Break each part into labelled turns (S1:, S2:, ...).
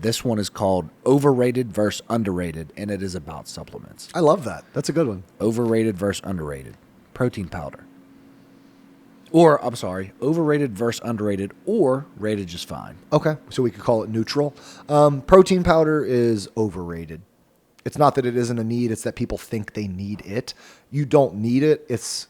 S1: This one is called Overrated versus Underrated, and it is about supplements.
S2: I love that. That's a good one.
S1: Overrated versus underrated. Protein powder. Or, I'm sorry, overrated versus underrated, or rated just fine.
S2: Okay, so we could call it neutral. Protein powder is overrated. It's not that it isn't a need; it's that people think they need it. You don't need it. It's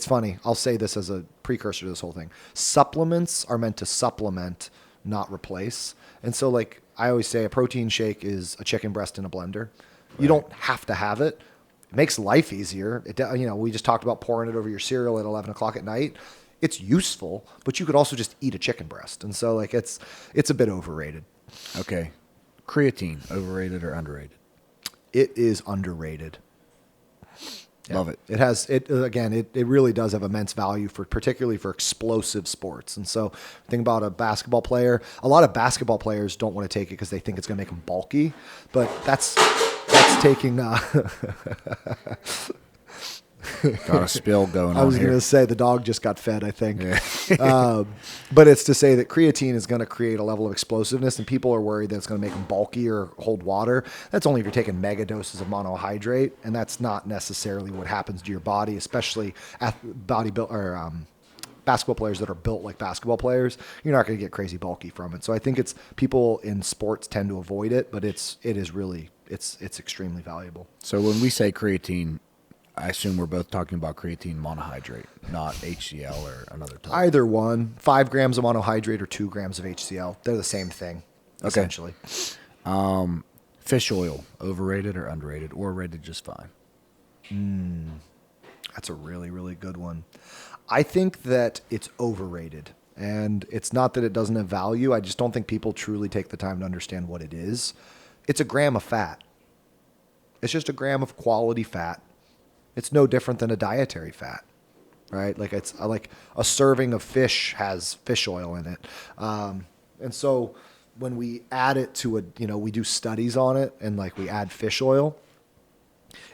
S2: funny. I'll say this as a precursor to this whole thing. Supplements are meant to supplement, not replace. And so, like I always say, a protein shake is a chicken breast in a blender. You don't have to have it. It makes life easier. We just talked about pouring it over your cereal at 11 o'clock at night. It's useful, but you could also just eat a chicken breast. And so, like, it's a bit overrated.
S1: Okay. Creatine, overrated or underrated?
S2: It is underrated. Yeah.
S1: Love it.
S2: It really does have immense value particularly for explosive sports. And so think about a basketball player. A lot of basketball players don't want to take it because they think it's going to make them bulky, but that's taking,
S1: Got a spill going on.
S2: I was going to say the dog just got fed, I think. Yeah. But it's to say that creatine is going to create a level of explosiveness, and people are worried that it's going to make them bulky or hold water. That's only if you're taking mega doses of monohydrate, and that's not necessarily what happens to your body, especially basketball players that are built like basketball players. You're not going to get crazy bulky from it. So I think it's people in sports tend to avoid it, but it's extremely valuable.
S1: So when we say creatine, I assume we're both talking about creatine monohydrate, not HCl or another type.
S2: Either one, 5 grams of monohydrate or 2 grams of HCl. They're the same thing, essentially.
S1: Fish oil, overrated or underrated, or rated just fine?
S2: That's a really, really good one. I think that it's overrated. And it's not that it doesn't have value. I just don't think people truly take the time to understand what it is. It's a gram of fat. It's just a gram of quality fat. It's no different than a dietary fat, right? Like it's like a serving of fish has fish oil in it. And so when we add it to we do studies on it, and like we add fish oil,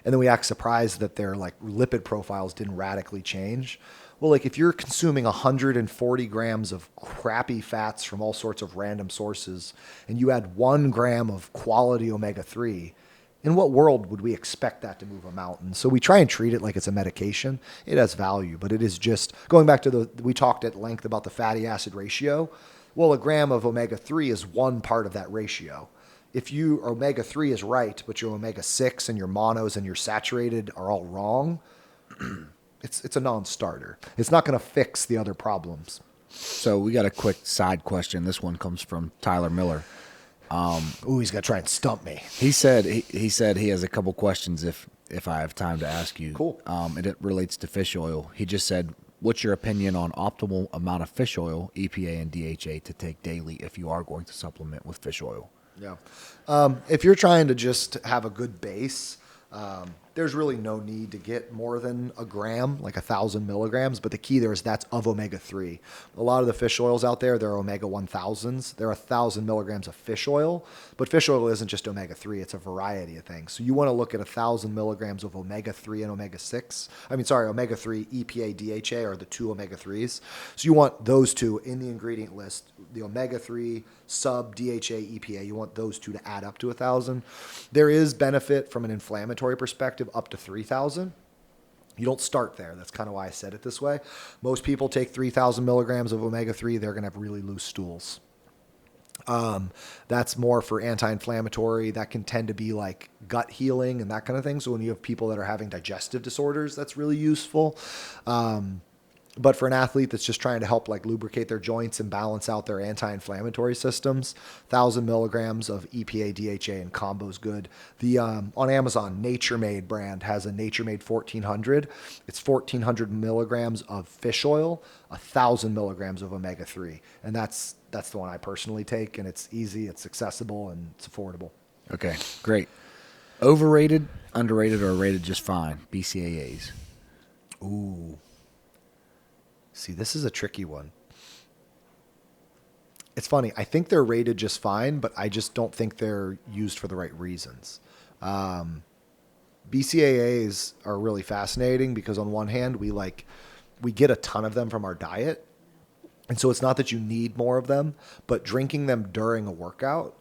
S2: and then we act surprised that their like lipid profiles didn't radically change. Well, like if you're consuming 140 grams of crappy fats from all sorts of random sources, and you add 1 gram of quality omega-3, in what world would we expect that to move a mountain? So we try and treat it like it's a medication. It has value, but it is just going back to we talked at length about the fatty acid ratio. Well, a gram of omega-3 is one part of that ratio. If your omega-3 is right, but your omega-6 and your monos and your saturated are all wrong, it's a non-starter. It's not going to fix the other problems.
S1: So we got a quick side question. This one comes from Tyler Miller.
S2: He's going to try and stump me.
S1: He said he has a couple questions if I have time to ask you.
S2: Cool.
S1: And it relates to fish oil. He just said, what's your opinion on optimal amount of fish oil, EPA and DHA, to take daily if you are going to supplement with fish oil?
S2: Yeah. If you're trying to just have a good base, there's really no need to get more than a gram, like 1,000 milligrams. But the key there is that's of omega-3. A lot of the fish oils out there, they're omega 1000s. There are 1,000 milligrams of fish oil, but fish oil isn't just omega-3. It's a variety of things. So you want to look at 1,000 milligrams of omega-3 and omega-6. Omega-3, EPA, DHA are the 2 omega-3s. So you want those 2 in the ingredient list, the omega-3, sub, DHA, EPA. You want those 2 to add up to 1,000. There is benefit from an inflammatory perspective up to 3,000. You don't start there. That's kind of why I said it this way. Most people take 3,000 milligrams of omega-3. They're going to have really loose stools. That's more for anti-inflammatory. That can tend to be like gut healing and that kind of thing. So when you have people that are having digestive disorders, that's really useful. But for an athlete that's just trying to help like lubricate their joints and balance out their anti-inflammatory systems, 1,000 milligrams of EPA, DHA, and combo is good. The on Amazon, Nature Made brand has a Nature Made 1400. It's 1,400 milligrams of fish oil, 1,000 milligrams of omega-3, and that's the one I personally take. And it's easy, it's accessible, and it's affordable.
S1: Okay, great. Overrated, underrated, or rated just fine? BCAAs.
S2: Ooh. See, this is a tricky one. It's funny. I think they're rated just fine, but I just don't think they're used for the right reasons. BCAAs are really fascinating because on one hand, we get a ton of them from our diet. And so it's not that you need more of them, but drinking them during a workout,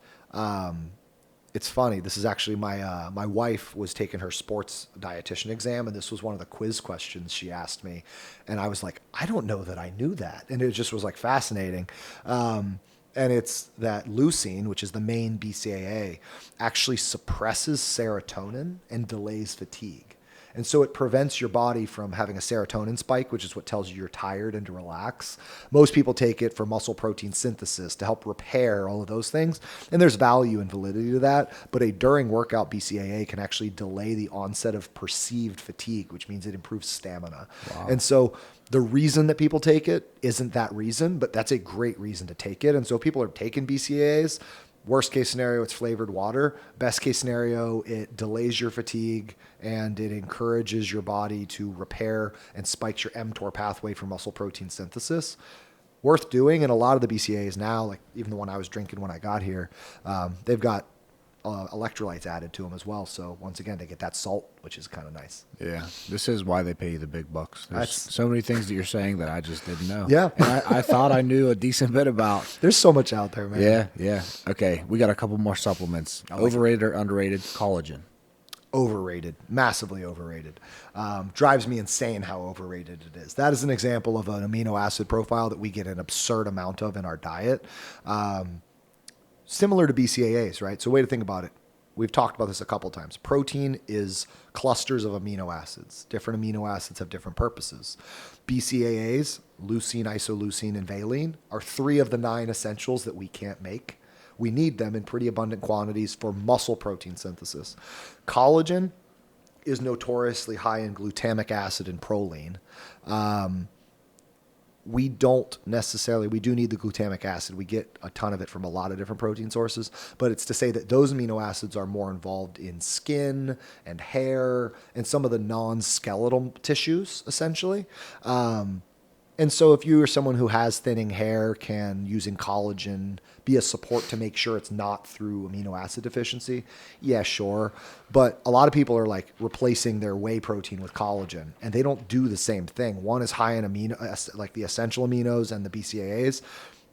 S2: it's funny. This is actually my wife was taking her sports dietitian exam, and this was one of the quiz questions she asked me, and I was like, I don't know that I knew that, and it just was like fascinating. And it's that leucine, which is the main BCAA, actually suppresses serotonin and delays fatigue. And so it prevents your body from having a serotonin spike, which is what tells you you're tired and to relax. Most people take it for muscle protein synthesis to help repair all of those things. And there's value and validity to that. But a during workout BCAA can actually delay the onset of perceived fatigue, which means it improves stamina. Wow. And so the reason that people take it isn't that reason, but that's a great reason to take it. And so if people are taking BCAAs, worst case scenario, it's flavored water. Best case scenario, it delays your fatigue and it encourages your body to repair and spikes your mTOR pathway for muscle protein synthesis. Worth doing. And a lot of the BCAAs now, like even the one I was drinking when I got here, they've got electrolytes added to them as well. So once again, they get that salt, which is kind of nice.
S1: Yeah, this is why they pay you the big bucks. There's so many things that you're saying that I just didn't know.
S2: Yeah.
S1: And I thought I knew a decent bit about.
S2: There's so much out there, man.
S1: Yeah. Okay, we got a couple more supplements. Overrated or underrated? Collagen.
S2: Overrated, massively overrated. Drives me insane how overrated it is. That is an example of an amino acid profile that we get an absurd amount of in our diet. Similar to BCAAs, right? So way to think about it. We've talked about this a couple times. Protein is clusters of amino acids. Different amino acids have different purposes. BCAAs, leucine, isoleucine, and valine, are 3 of the 9 essentials that we can't make. We need them in pretty abundant quantities for muscle protein synthesis. Collagen is notoriously high in glutamic acid and proline. We do need the glutamic acid. We get a ton of it from a lot of different protein sources, but it's to say that those amino acids are more involved in skin and hair and some of the non-skeletal tissues, essentially. And so if you are someone who has thinning hair, can using collagen be a support to make sure it's not through amino acid deficiency? Yeah, sure. But a lot of people are like replacing their whey protein with collagen, and they don't do the same thing. One is high in amino, like the essential aminos and the BCAAs.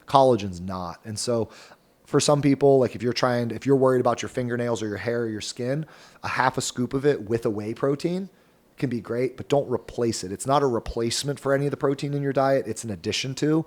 S2: Collagen's not. And so for some people, like if you're worried about your fingernails or your hair or your skin, a half a scoop of it with a whey protein can be great, but don't replace it. It's not a replacement for any of the protein in your diet. It's an addition to.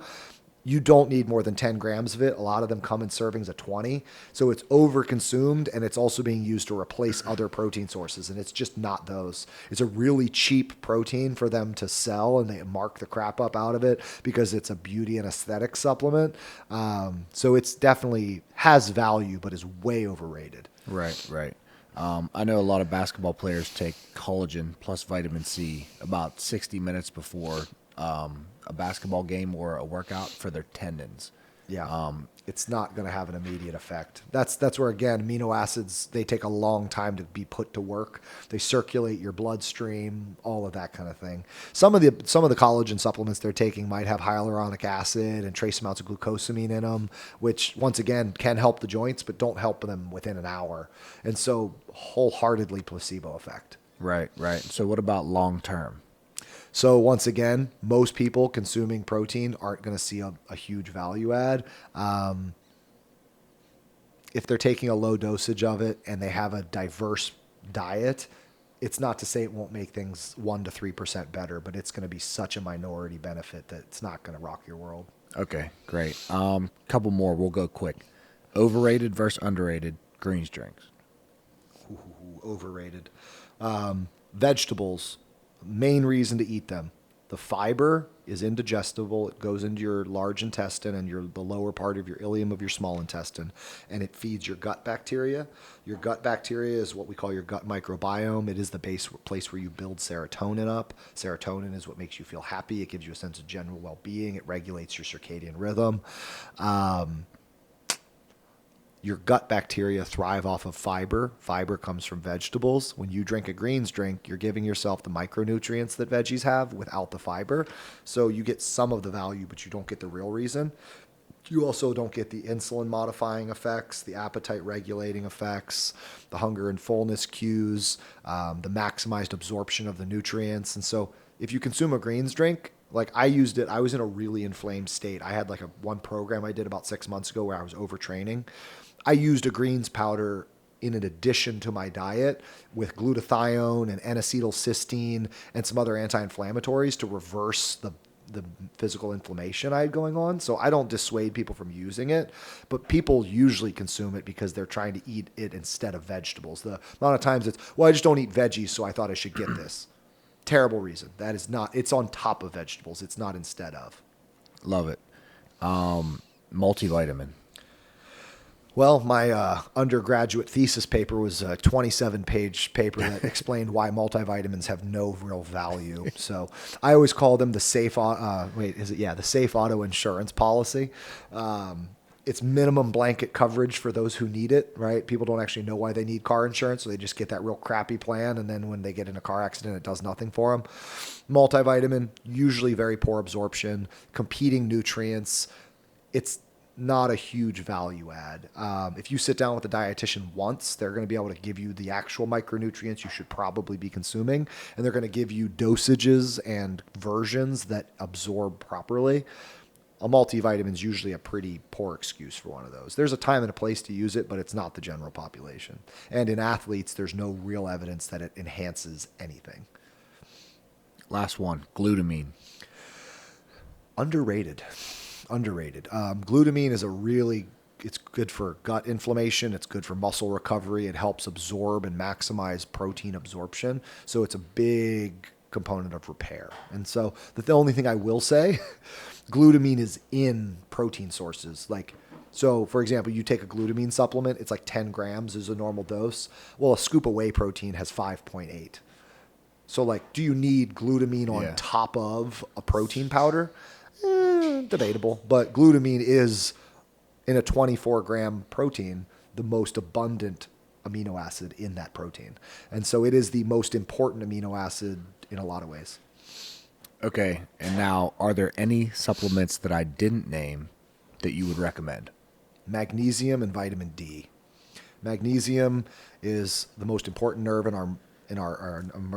S2: You don't need more than 10 grams of it. A lot of them come in servings of 20. So it's overconsumed, and it's also being used to replace other protein sources, and it's just not those. It's a really cheap protein for them to sell, and they mark the crap up out of it because it's a beauty and aesthetic supplement. So it's definitely has value, but is way overrated.
S1: Right. I know a lot of basketball players take collagen plus vitamin C about 60 minutes before a basketball game or a workout for their tendons.
S2: Yeah, it's not going to have an immediate effect. That's where, again, amino acids, they take a long time to be put to work. They circulate your bloodstream, all of that kind of thing. Some of the collagen supplements they're taking might have hyaluronic acid and trace amounts of glucosamine in them, which, once again, can help the joints, but don't help them within an hour. And so wholeheartedly placebo effect.
S1: Right. So what about long term?
S2: So once again, most people consuming protein aren't going to see a huge value add. If they're taking a low dosage of it and they have a diverse diet, it's not to say it won't make things 1% to 3% better, but it's going to be such a minority benefit that it's not going to rock your world.
S1: Okay, great. Couple more. We'll go quick. Overrated versus underrated greens drinks.
S2: Overrated. Vegetables. Main reason to eat them. The fiber is indigestible. It goes into your large intestine and the lower part of your ileum of your small intestine, and it feeds your gut bacteria. Your gut bacteria is what we call your gut microbiome. It is the place where you build serotonin up. Serotonin is what makes you feel happy. It gives you a sense of general well-being. It regulates your circadian rhythm. Your gut bacteria thrive off of fiber. Fiber comes from vegetables. When you drink a greens drink, you're giving yourself the micronutrients that veggies have without the fiber. So you get some of the value, but you don't get the real reason. You also don't get the insulin modifying effects, the appetite regulating effects, the hunger and fullness cues, the maximized absorption of the nutrients. And so if you consume a greens drink, Like I used it. I was in a really inflamed state. I had like one program I did about 6 months ago where I was overtraining. I used a greens powder in addition to my diet with glutathione and N-acetylcysteine and some other anti-inflammatories to reverse the physical inflammation I had going on. So I don't dissuade people from using it, but people usually consume it because they're trying to eat it instead of vegetables. The amount of times it's, well, I just don't eat veggies, so I thought I should get this. Terrible reason. That is not, it's on top of vegetables. It's not instead of.
S1: Love it. Multivitamin.
S2: Well, my undergraduate thesis paper was a 27-page paper that explained why multivitamins have no real value. So I always call them the safe. The safe auto insurance policy. It's minimum blanket coverage for those who need it, right? People don't actually know why they need car insurance, so they just get that real crappy plan, and then when they get in a car accident, it does nothing for them. Multivitamin, usually very poor absorption, competing nutrients. It's not a huge value add. If you sit down with a dietitian once, they're going to be able to give you the actual micronutrients you should probably be consuming, and they're going to give you dosages and versions that absorb properly. A multivitamin is usually a pretty poor excuse for one of those. There's a time and a place to use it, but it's not the general population. And in athletes, there's no real evidence that it enhances anything.
S1: Last one, glutamine.
S2: Underrated. Glutamine is it's good for gut inflammation. It's good for muscle recovery. It helps absorb and maximize protein absorption. So it's a big component of repair. And so the only thing I will say, glutamine is in protein sources. So for example, you take a glutamine supplement, it's like 10 grams is a normal dose. Well, a scoop of whey protein has 5.8. So do you need glutamine on top of a protein powder? Debatable, but glutamine is, in a 24-gram protein, the most abundant amino acid in that protein. And so it is the most important amino acid in a lot of ways.
S1: Okay, and now, are there any supplements that I didn't name that you would recommend?
S2: Magnesium and vitamin D. Magnesium is the most important nerve in our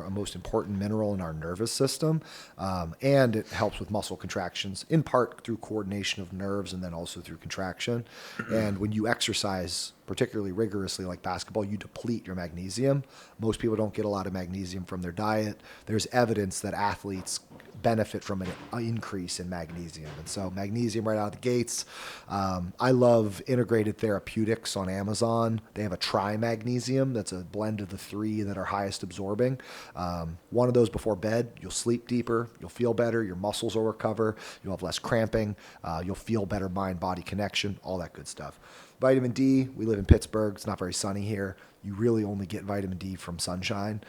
S2: most important mineral in our nervous system, and it helps with muscle contractions, in part through coordination of nerves and then also through contraction. And when you exercise particularly rigorously like basketball, you deplete your magnesium. Most people don't get a lot of magnesium from their diet. There's evidence that athletes benefit from an increase in magnesium. And so magnesium right out of the gates. I love Integrated Therapeutics on Amazon. They have a tri-magnesium. That's a blend of the three that are highest absorbing. One of those before bed, you'll sleep deeper, you'll feel better, your muscles will recover, you'll have less cramping, you'll feel better mind-body connection, all that good stuff. Vitamin D, we live in Pittsburgh. It's not very sunny here. You really only get vitamin D from sunshine.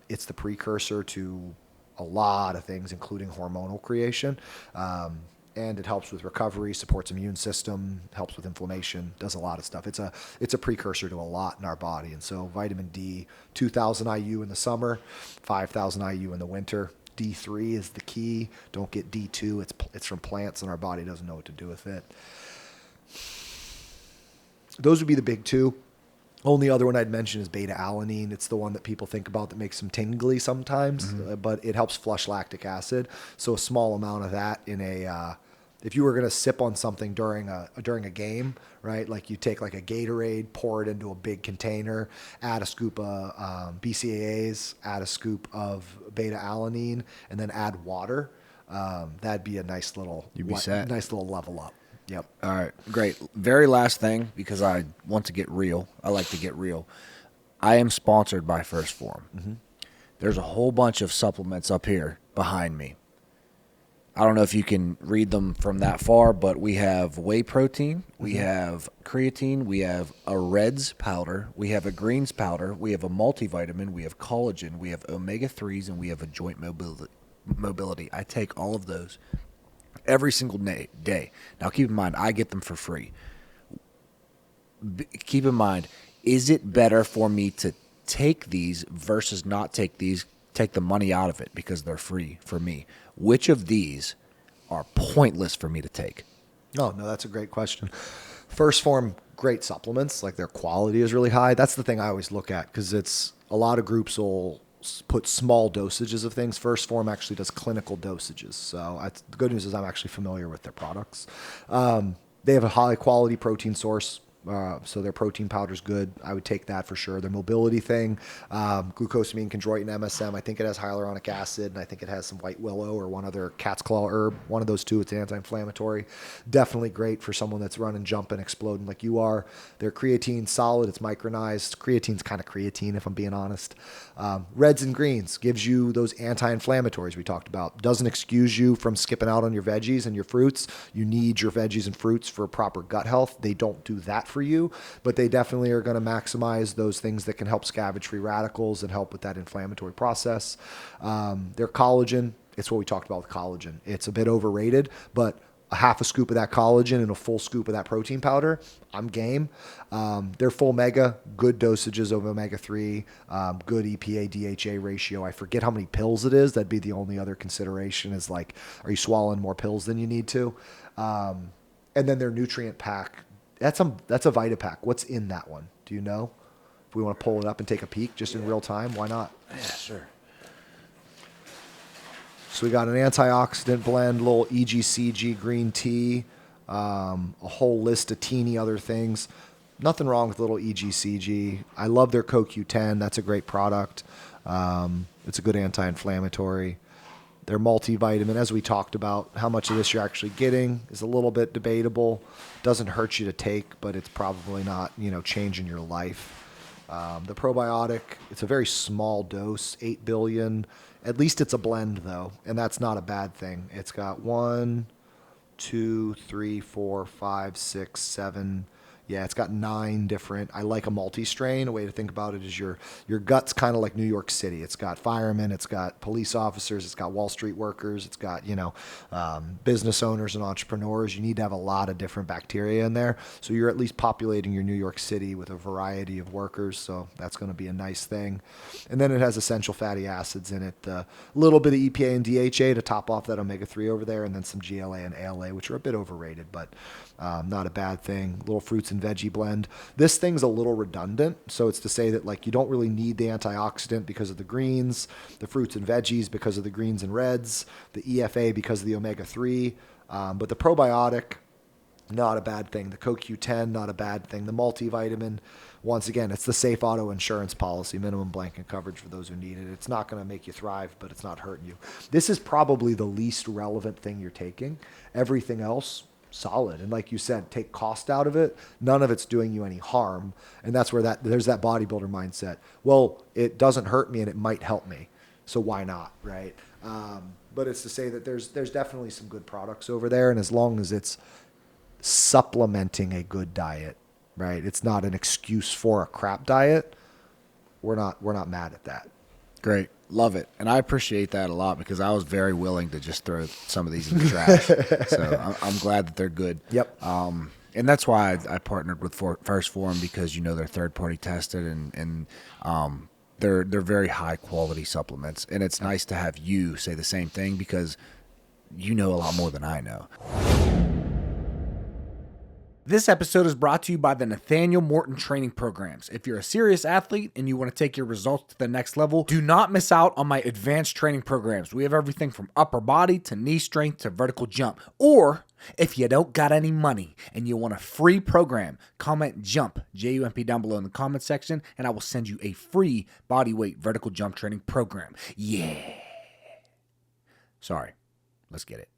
S2: It's the precursor to a lot of things, including hormonal creation. And it helps with recovery, supports immune system, helps with inflammation, does a lot of stuff. It's a precursor to a lot in our body. And so vitamin D, 2,000 IU in the summer, 5,000 IU in the winter. D3 is the key. Don't get D2. It's from plants and our body doesn't know what to do with it. Those would be the big two. Only other one I'd mention is beta-alanine. It's the one that people think about that makes them tingly sometimes, but it helps flush lactic acid. So a small amount of that if you were going to sip on something during a game, right? Like you take like a Gatorade, pour it into a big container, add a scoop of BCAAs, add a scoop of beta-alanine, and then add water. That'd be a nice little level up. Yep.
S1: All right, great. Very last thing, because I want to get real. I like to get real. I am sponsored by Phorm. There's a whole bunch of supplements up here behind me. I don't know if you can read them from that far, but we have whey protein, we have creatine, we have a Reds powder, we have a greens powder, we have a multivitamin, we have collagen, we have omega-3s, and we have a joint mobility. I take all of those every single day. Now, keep in mind, I get them for free. Keep in mind, is it better for me to take these versus not take these, take the money out of it because they're free for me? Which of these are pointless for me to take?
S2: Oh, no, that's a great question. Phorm, great supplements. Like their quality is really high. That's the thing I always look at because it's a lot of groups will put small dosages of things. Phorm actually does clinical dosages. So the good news is I'm actually familiar with their products. They have a high quality protein source. So their protein powder is good. I would take that for sure. Their mobility thing, glucosamine, chondroitin, MSM. I think it has hyaluronic acid, and I think it has some white willow or one other cat's claw herb. One of those two. It's anti-inflammatory. Definitely great for someone that's running, jumping, exploding like you are. Their creatine solid. It's micronized. Creatine's kind of creatine, if I'm being honest. Reds and greens gives you those anti-inflammatories we talked about. Doesn't excuse you from skipping out on your veggies and your fruits. You need your veggies and fruits for proper gut health. They don't do that for you, but they definitely are going to maximize those things that can help scavenge free radicals and help with that inflammatory process. Their collagen, it's what we talked about with collagen. It's a bit overrated, but a half a scoop of that collagen and a full scoop of that protein powder, I'm game. They're full mega, good dosages of omega-3, good EPA DHA ratio. I forget how many pills it is. That'd be the only other consideration is like, are you swallowing more pills than you need to? And then their nutrient pack, that's a VitaPack. What's in that one? Do you know? If we want to pull it up and take a peek just in real time, why not?
S1: Yeah, sure.
S2: So we got an antioxidant blend, little EGCG green tea, a whole list of teeny other things. Nothing wrong with little EGCG. I love their CoQ10. That's a great product. It's a good anti-inflammatory. Their multivitamin, as we talked about, how much of this you're actually getting is a little bit debatable. Doesn't hurt you to take, but it's probably not, changing your life. The probiotic, it's a very small dose, 8 billion. At least it's a blend, though, and that's not a bad thing. It's got 1, 2, 3, 4, 5, 6, 7. Yeah, it's got 9 different. I like a multi-strain. A way to think about it is your gut's kind of like New York City. It's got firemen, it's got police officers, it's got Wall Street workers, it's got business owners and entrepreneurs. You need to have a lot of different bacteria in there, so you're at least populating your New York City with a variety of workers. So that's going to be a nice thing. And then it has essential fatty acids in it, a little bit of EPA and DHA to top off that omega-3 over there, and then some GLA and ALA, which are a bit overrated, but not a bad thing. Little fruits and veggie blend. This thing's a little redundant, so it's to say that you don't really need the antioxidant because of the greens, the fruits and veggies because of the greens and reds, the EFA because of the omega-3, but the probiotic, not a bad thing. The CoQ10, not a bad thing. The multivitamin, once again, it's the safe auto insurance policy, minimum blanket coverage for those who need it. It's not going to make you thrive, but it's not hurting you. This is probably the least relevant thing you're taking. Everything else, solid. And like you said, take cost out of it. None of it's doing you any harm. And that's where there's that bodybuilder mindset. Well, it doesn't hurt me and it might help me, so why not, right? But it's to say that there's definitely some good products over there, and as long as it's supplementing a good diet, right? It's not an excuse for a crap diet. We're not mad at that.
S1: Great. Love it. And I appreciate that a lot because I was very willing to just throw some of these in the trash. So I'm glad that they're good.
S2: Yep.
S1: And that's why I partnered with Phorm because, they're third-party tested and they're very high-quality supplements. And it's nice to have you say the same thing because you know a lot more than I know. This episode is brought to you by the Nathanael Morton training programs. If you're a serious athlete and you want to take your results to the next level, do not miss out on my advanced training programs. We have everything from upper body to knee strength to vertical jump. Or if you don't got any money and you want a free program, comment JUMP, JUMP down below in the comment section, and I will send you a free bodyweight vertical jump training program. Yeah. Sorry. Let's get it.